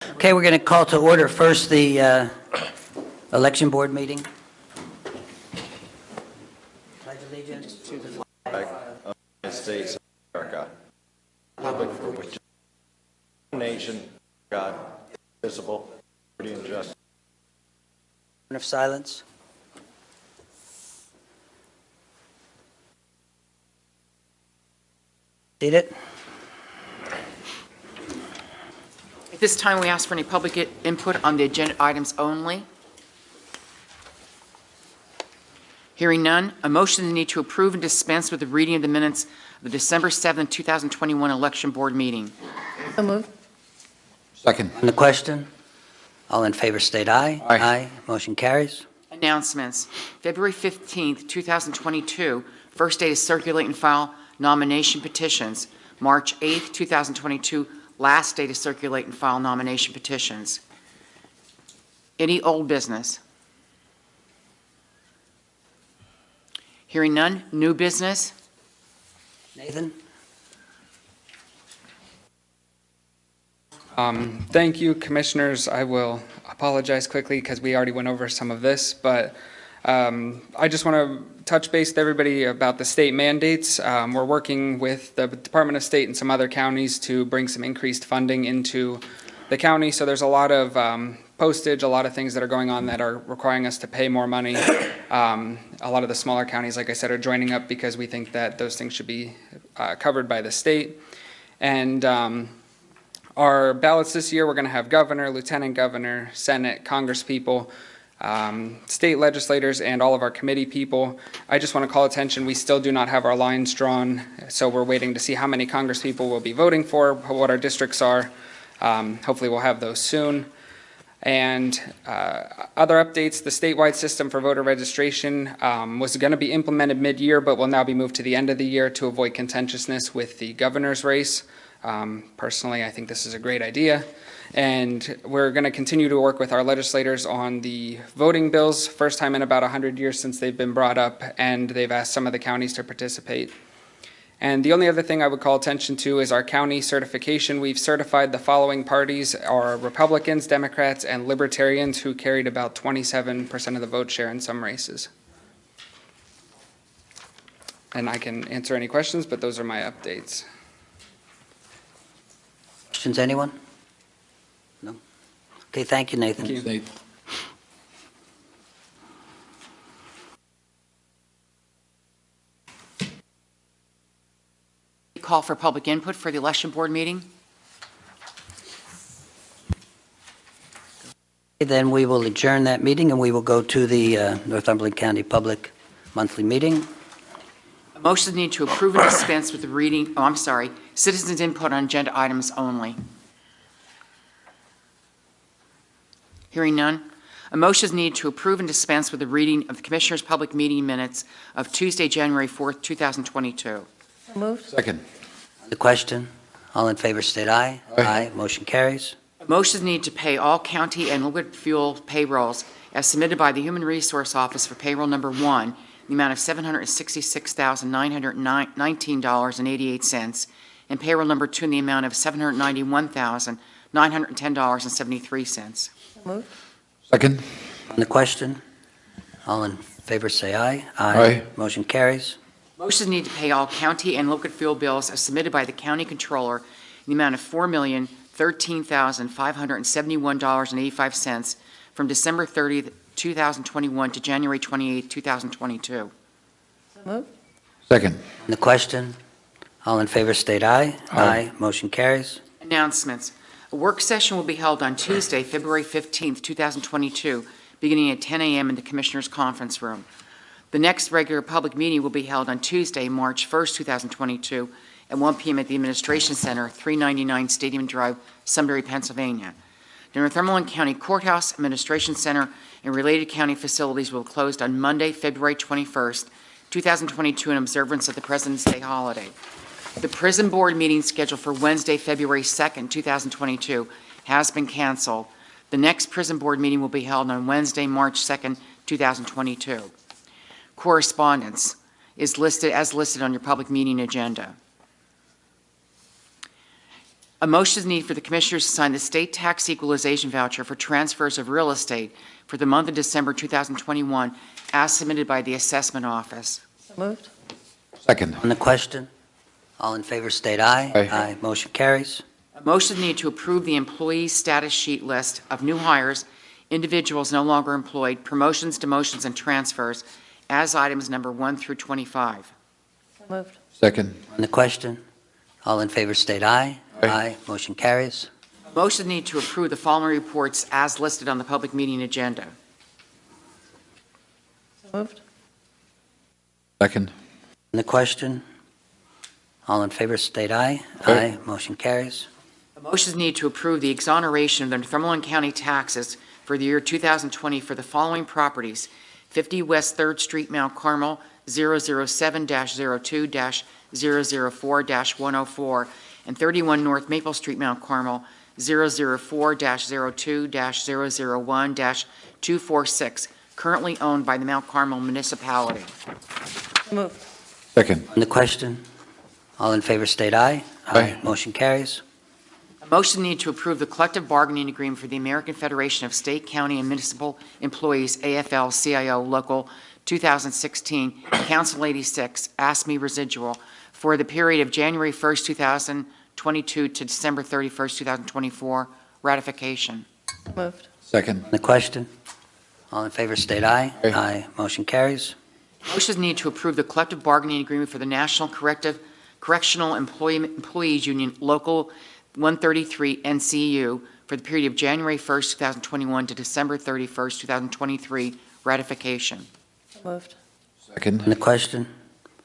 Okay, we're going to call to order first the election board meeting. Pledge allegiance to the flag of the United States of America, republic for which nation, God, visible, liberty and justice. of silence. Seated. At this time, we ask for any public input on the agenda items only. Hearing none, a motion is needed to approve and dispense with the reading of the minutes of the December 7, 2021 election board meeting. So moved. Second. On the question, all in favor state aye. Aye. Motion carries. Announcements. February 15, 2022, first day to circulate and file nomination petitions. March 8, 2022, last day to circulate and file nomination petitions. Any old business? Hearing none, new business? Nathan? Thank you, Commissioners. I will apologize quickly because we already went over some of this, but I just want to touch base with everybody about the state mandates. We're working with the Department of State and some other counties to bring some increased funding into the county. So there's a lot of postage, a lot of things that are going on that are requiring us to pay more money. A lot of the smaller counties, like I said, are joining up because we think that those things should be covered by the state. And our ballots this year, we're going to have governor, lieutenant governor, Senate, Congress people, state legislators, and all of our committee people. I just want to call attention, we still do not have our lines drawn, so we're waiting to see how many Congress people will be voting for, what our districts are. Hopefully we'll have those soon. And other updates, the statewide system for voter registration was going to be implemented mid-year, but will now be moved to the end of the year to avoid contentiousness with the governor's race. Personally, I think this is a great idea. And we're going to continue to work with our legislators on the voting bills, first time in about 100 years since they've been brought up, and they've asked some of the counties to participate. And the only other thing I would call attention to is our county certification. We've certified the following parties are Republicans, Democrats, and Libertarians, who carried about 27% of the vote share in some races. And I can answer any questions, but those are my updates. Questions, anyone? No? Okay, thank you, Nathan. Thank you. Call for public input for the election board meeting. Then we will adjourn that meeting and we will go to the Northumberland County Public Monthly Meeting. A motion is needed to approve and dispense with the reading, citizens' input on agenda items only. Hearing none. A motion is needed to approve and dispense with the reading of the Commissioners' Public Meeting minutes of Tuesday, January 4th, 2022. So moved. Second. The question, all in favor state aye. Aye. Motion carries. A motion is needed to pay all county and liquid fuel payrolls as submitted by the Human Resource Office for payroll number 1, in the amount of $766,919.88, and payroll number 2 in the amount of $791,910.73. So moved. Second. On the question, all in favor say aye. Aye. Motion carries. Motion is needed to pay all county and liquid fuel bills as submitted by the county controller in the amount of $4,013,571.85 from December 30th, 2021 to January 28th, 2022. So moved. Second. On the question, all in favor state aye. Aye. Motion carries. Announcements. A work session will be held on Tuesday, February 15th, 2022, beginning at 10 a.m. in the Commissioners' Conference Room. The next regular public meeting will be held on Tuesday, March 1st, 2022, at 1 p.m. at the Administration Center, 399 Stadium Drive, Sunbury, Pennsylvania. The Northumberland County Courthouse, Administration Center, and related county facilities will close on Monday, February 21st, 2022, in observance of the President's Day holiday. The Prison Board meeting scheduled for Wednesday, February 2nd, 2022, has been canceled. The next Prison Board meeting will be held on Wednesday, March 2nd, 2022. Correspondence is listed on your public meeting agenda. A motion is needed for the Commissioners to sign the state tax equalization voucher for transfers of real estate for the month of December 2021 as submitted by the Assessment Office. So moved. Second. On the question, all in favor state aye. Aye. Motion carries. A motion is needed to approve the employee status sheet list of new hires, individuals no longer employed, promotions, demotions, and transfers as items number 1 through 25. So moved. Second. On the question, all in favor state aye. Aye. Motion carries. A motion is needed to approve the following reports as listed on the public meeting agenda. So moved. Second. On the question, all in favor state aye. Aye. Motion carries. A motion is needed to approve the exoneration of the Northumberland County taxes for the year 2020 for the following properties: 50 West 3rd Street, Mount Carmel, 007-02-004-104, and 31 North Maple Street, Mount Carmel, 004-02-001-246, currently owned by the Mount Carmel Municipality. So moved. Second. On the question, all in favor state aye. Aye. Motion carries. A motion needed to approve the collective bargaining agreement for the American Federation of State, County, and Municipal Employees, AFL-CIO Local 2016, Council 86, ASME residual, for the period of January 1st, 2022 to December 31st, 2024, ratification. So moved. Second. On the question, all in favor state aye. Aye. Motion carries. Motion is needed to approve the collective bargaining agreement for the National Correctional Employees Union Local 133 NCU for the period of January 1st, 2021 to December 31st, 2023, ratification. So moved. Second. On the question,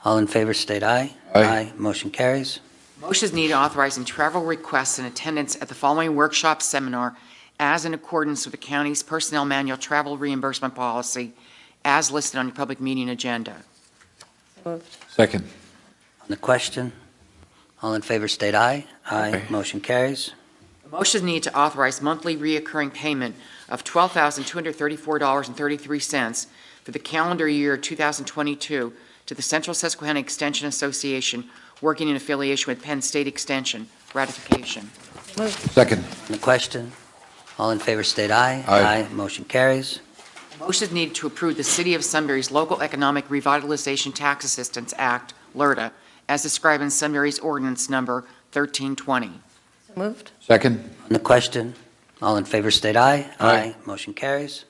all in favor state aye. Aye. Motion carries. Motion is needed authorizing travel requests and attendance at the following workshop seminar as in accordance with the county's personnel manual travel reimbursement policy as listed on your public meeting agenda. So moved. Second. On the question, all in favor state aye. Aye. Motion carries. A motion is needed to authorize monthly reoccurring payment of $12,234.33 for the calendar year 2022 to the Central Susquehanna Extension Association, working in affiliation with Penn State Extension, ratification. So moved. Second. On the question, all in favor state aye. Aye. Motion carries. A motion is needed to approve the City of Sunbury's Local Economic Revitalization Tax Assistance Act, LRTA, as described in Sunbury's ordinance number 1320. So moved. Second. On the question, all in favor state aye. Aye. Motion carries.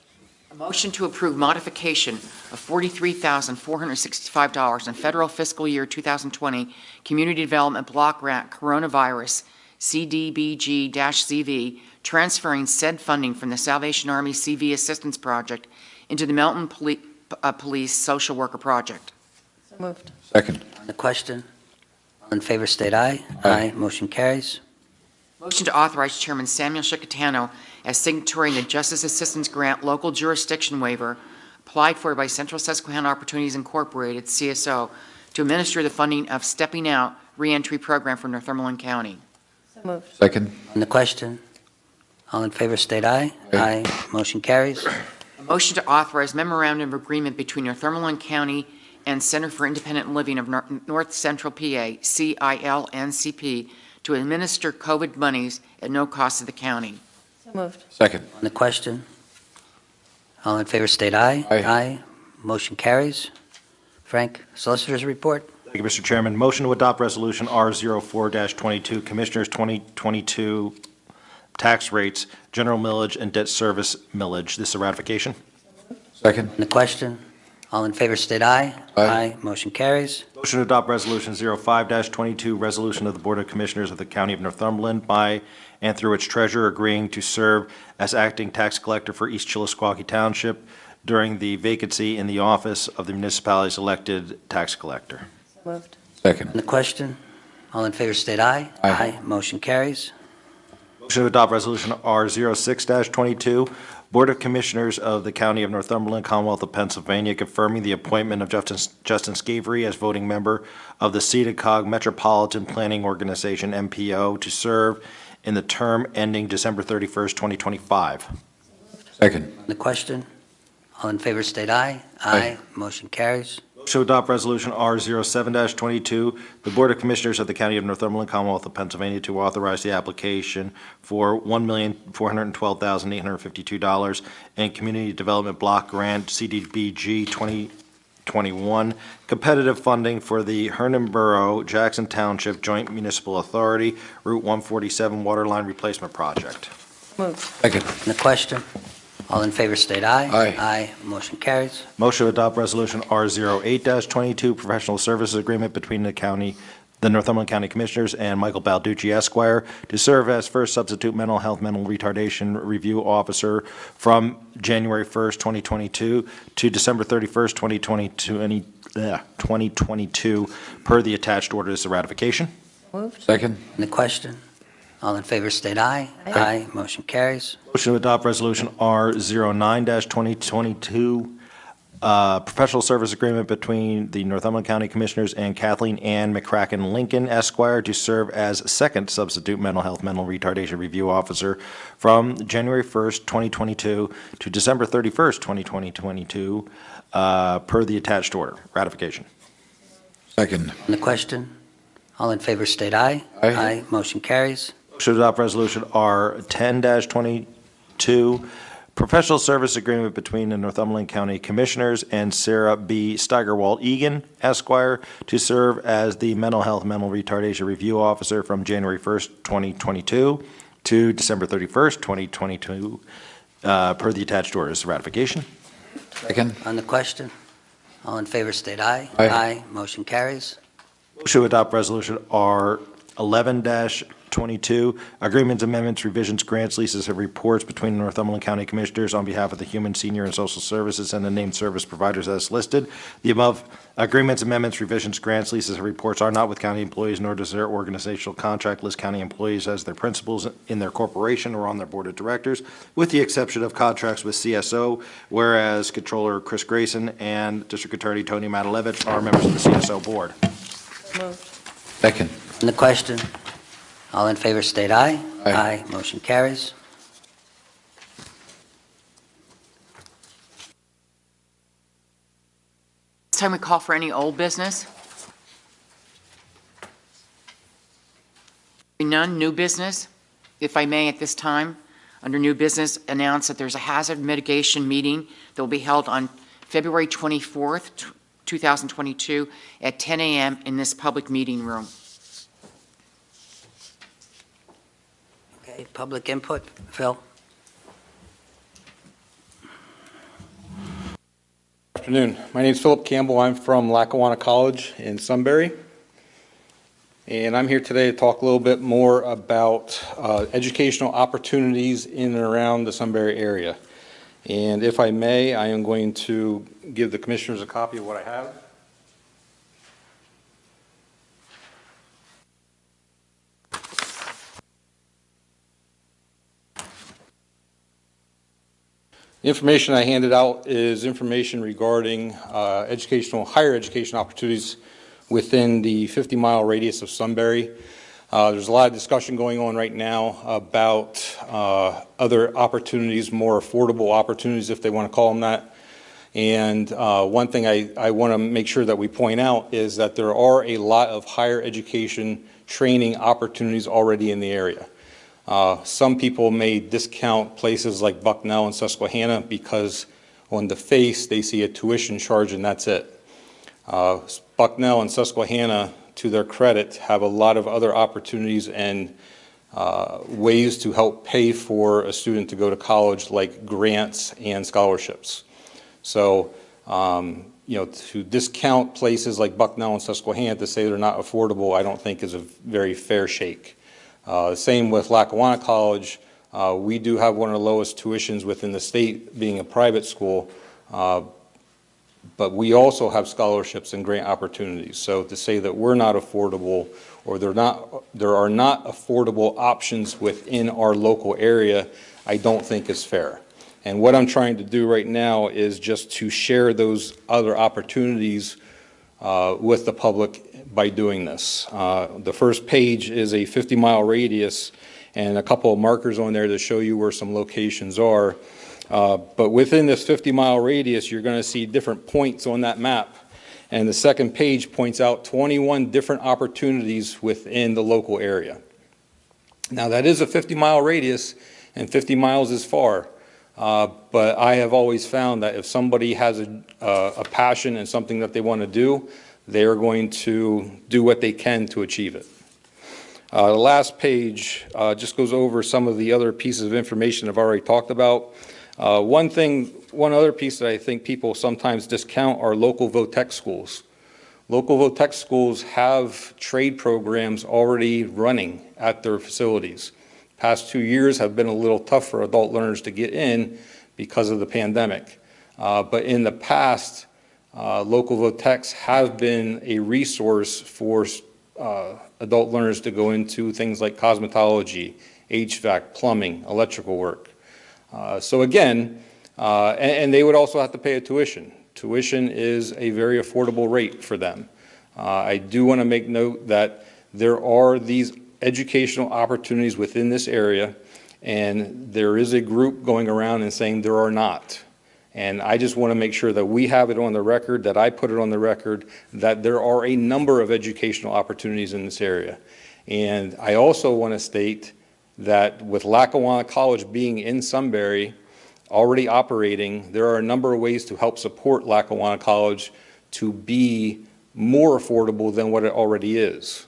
A motion to approve modification of $43,465 in federal fiscal year 2020 Community Development Block Grant Coronavirus CDBG-CV, transferring said funding from the Salvation Army CV Assistance Project into the Mountain Police Social Worker Project. So moved. Second. On the question, all in favor state aye. Aye. Motion carries. Motion to authorize Chairman Samuel Chickatano as signatory in the Justice Assistance Grant Local Jurisdiction Waiver applied for by Central Susquehanna Opportunities Incorporated, CSO, to administer the funding of Stepping Out Reentry Program for Northumberland County. So moved. Second. On the question, all in favor state aye. Aye. Motion carries. A motion to authorize memorandum of agreement between Northumberland County and Center for Independent Living of North Central PA, CILNCP, to administer COVID monies at no cost to the county. So moved. Second. On the question, all in favor state aye. Aye. Motion carries. Frank, Solicitor's Report. Thank you, Mr. Chairman. Motion to adopt Resolution R04-22, Commissioners 2022 tax rates, general millage, and debt service millage. This is a ratification. Second. On the question, all in favor state aye. Aye. Motion carries. Motion to adopt Resolution 05-22, resolution of the Board of Commissioners of the County of Northumberland by and through its treasurer agreeing to serve as acting tax collector for East Chillisquawkee Township during the vacancy in the office of the municipality's elected tax collector. So moved. Second. On the question, all in favor state aye. Aye. Motion carries. Motion to adopt Resolution R06-22, Board of Commissioners of the County of Northumberland, Commonwealth of Pennsylvania, confirming the appointment of Justin Scavery as voting member of the CEDACOG Metropolitan Planning Organization, MPO, to serve in the term ending December 31st, 2025. Second. On the question, all in favor state aye. Aye. Motion carries. Motion to adopt Resolution R07-22, the Board of Commissioners of the County of Northumberland, Commonwealth of Pennsylvania, to authorize the application for $1,412,852 and Community Development Block Grant CDBG 2021 competitive funding for the Herndon Borough Jackson Township Joint Municipal Authority Route 147 Waterline Replacement Project. Moved. Second. On the question, all in favor state aye. Aye. Aye, motion carries. Motion to adopt Resolution R08-22, Professional Services Agreement between the Northumberland County Commissioners and Michael Balducci Esquire to serve as first substitute mental health, mental retardation review officer from January 1st, 2022 to December 31st, 2022, per the attached order. Is the ratification. Moved. Second. On the question, all in favor state aye. Aye. Motion carries. Motion to adopt Resolution R09-2022, Professional Service Agreement between the Northumberland County Commissioners and Kathleen Ann McCracken Lincoln Esquire to serve as second substitute mental health, mental retardation review officer from January 1st, 2022 to December 31st, 2022, per the attached order. Ratification. Second. On the question, all in favor state aye. Aye. Motion carries. Motion to adopt Resolution R10-22, Professional Service Agreement between the Northumberland County Commissioners and Sarah B. Steigerwald Egan, Esquire, to serve as the Mental Health, Mental Retardation Review Officer from January 1st, 2022 to December 31st, 2022, per the attached orders. Ratification. Second. On the question, all in favor state aye. Aye. Motion carries. Motion to adopt Resolution R11-22, Agreements, Amendments, Revisions, Grants, Leases, and Reports between the Northumberland County Commissioners on behalf of the Human, Senior, and Social Services and the named service providers as listed. The above agreements, amendments, revisions, grants, leases, and reports are not with county employees, nor does their organizational contract list county employees as their principals in their corporation or on their board of directors, with the exception of contracts with CSO, whereas Controller Chris Grayson and District Attorney Tony Matalevich are members of the CSO board. Moved. Second. On the question, all in favor state aye. Aye. Motion carries. It's time we call for any old business. None. New business. If I may, at this time, under new business, announce that there's a hazard mitigation meeting that will be held on February 24th, 2022 at 10 a.m. in this public meeting room. Okay, public input. Phil? Afternoon. My name is Philip Campbell. I'm from Lackawanna College in Sunbury. And I'm here today to talk a little bit more about educational opportunities in and around the Sunbury area. And if I may, I am going to give the commissioners a copy of what I have. The information I handed out is information regarding higher education opportunities within the 50-mile radius of Sunbury. There's a lot of discussion going on right now about other opportunities, more affordable opportunities, if they want to call them that. And one thing I want to make sure that we point out is that there are a lot of higher education training opportunities already in the area. Some people may discount places like Bucknell and Susquehanna because on the face they see a tuition charge and that's it. Bucknell and Susquehanna, to their credit, have a lot of other opportunities and ways to help pay for a student to go to college, like grants and scholarships. So, to discount places like Bucknell and Susquehanna to say they're not affordable, I don't think is a very fair shake. Same with Lackawanna College. We do have one of the lowest tuitions within the state, being a private school, but we also have scholarships and grant opportunities. So to say that we're not affordable, or there are not affordable options within our local area, I don't think is fair. And what I'm trying to do right now is just to share those other opportunities with the public by doing this. The first page is a 50-mile radius and a couple of markers on there to show you where some locations are. But within this 50-mile radius, you're going to see different points on that map. And the second page points out 21 different opportunities within the local area. Now, that is a 50-mile radius, and 50 miles is far. But I have always found that if somebody has a passion and something that they want to do, they are going to do what they can to achieve it. The last page just goes over some of the other pieces of information I've already talked about. One other piece that I think people sometimes discount are local VOTEC schools. Local VOTEC schools have trade programs already running at their facilities. Past 2 years have been a little tough for adult learners to get in because of the pandemic. But in the past, local VOTECs have been a resource for adult learners to go into things like cosmetology, HVAC, plumbing, electrical work. So again, and they would also have to pay a tuition. Tuition is a very affordable rate for them. I do want to make note that there are these educational opportunities within this area, and there is a group going around and saying there are not. And I just want to make sure that we have it on the record, that I put it on the record, that there are a number of educational opportunities in this area. And I also want to state that with Lackawanna College being in Sunbury, already operating, there are a number of ways to help support Lackawanna College to be more affordable than what it already is.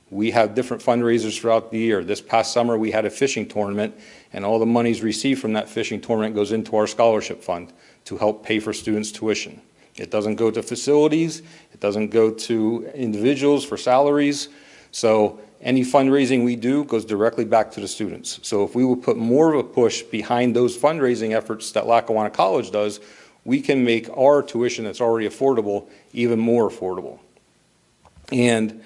We have different fundraisers throughout the year. This past summer, we had a fishing tournament, and all the monies received from that fishing tournament goes into our scholarship fund to help pay for students' tuition. It doesn't go to facilities. It doesn't go to individuals for salaries. So any fundraising we do goes directly back to the students. So if we would put more of a push behind those fundraising efforts that Lackawanna College does, we can make our tuition that's already affordable even more affordable. And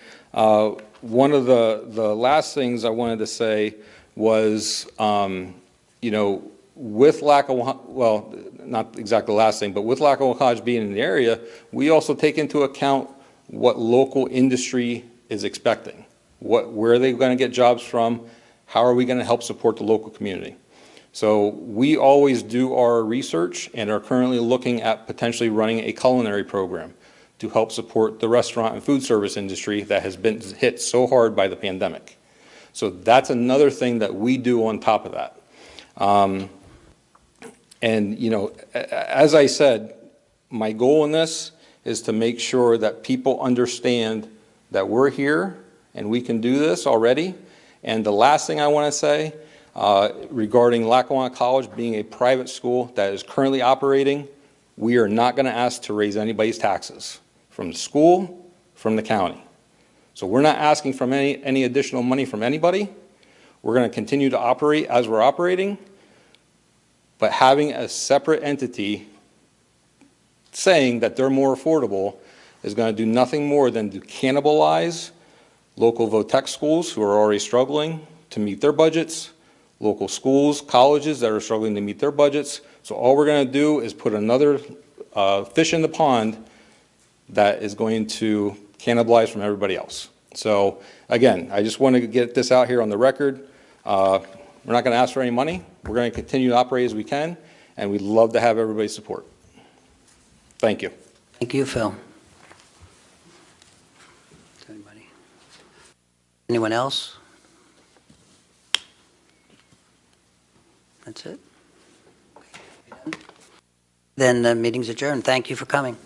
one of the last things I wanted to say was, you know, with Lackawanna, well, not exactly the last thing, but with Lackawanna College being in the area, we also take into account what local industry is expecting. Where are they going to get jobs from? How are we going to help support the local community? So we always do our research and are currently looking at potentially running a culinary program to help support the restaurant and food service industry that has been hit so hard by the pandemic. So that's another thing that we do on top of that. And, you know, as I said, my goal in this is to make sure that people understand that we're here and we can do this already. And the last thing I want to say regarding Lackawanna College being a private school that is currently operating, we are not going to ask to raise anybody's taxes from the school, from the county. So we're not asking for any additional money from anybody. We're going to continue to operate as we're operating, but having a separate entity saying that they're more affordable is going to do nothing more than to cannibalize local VOTEC schools who are already struggling to meet their budgets, local schools, colleges that are struggling to meet their budgets. So all we're going to do is put another fish in the pond that is going to cannibalize from everybody else. So again, I just want to get this out here on the record. We're not going to ask for any money. We're going to continue to operate as we can, and we'd love to have everybody's support. Thank you. Thank you, Phil. Anybody? Anyone else? That's it? Then the meeting's adjourned. Thank you for coming.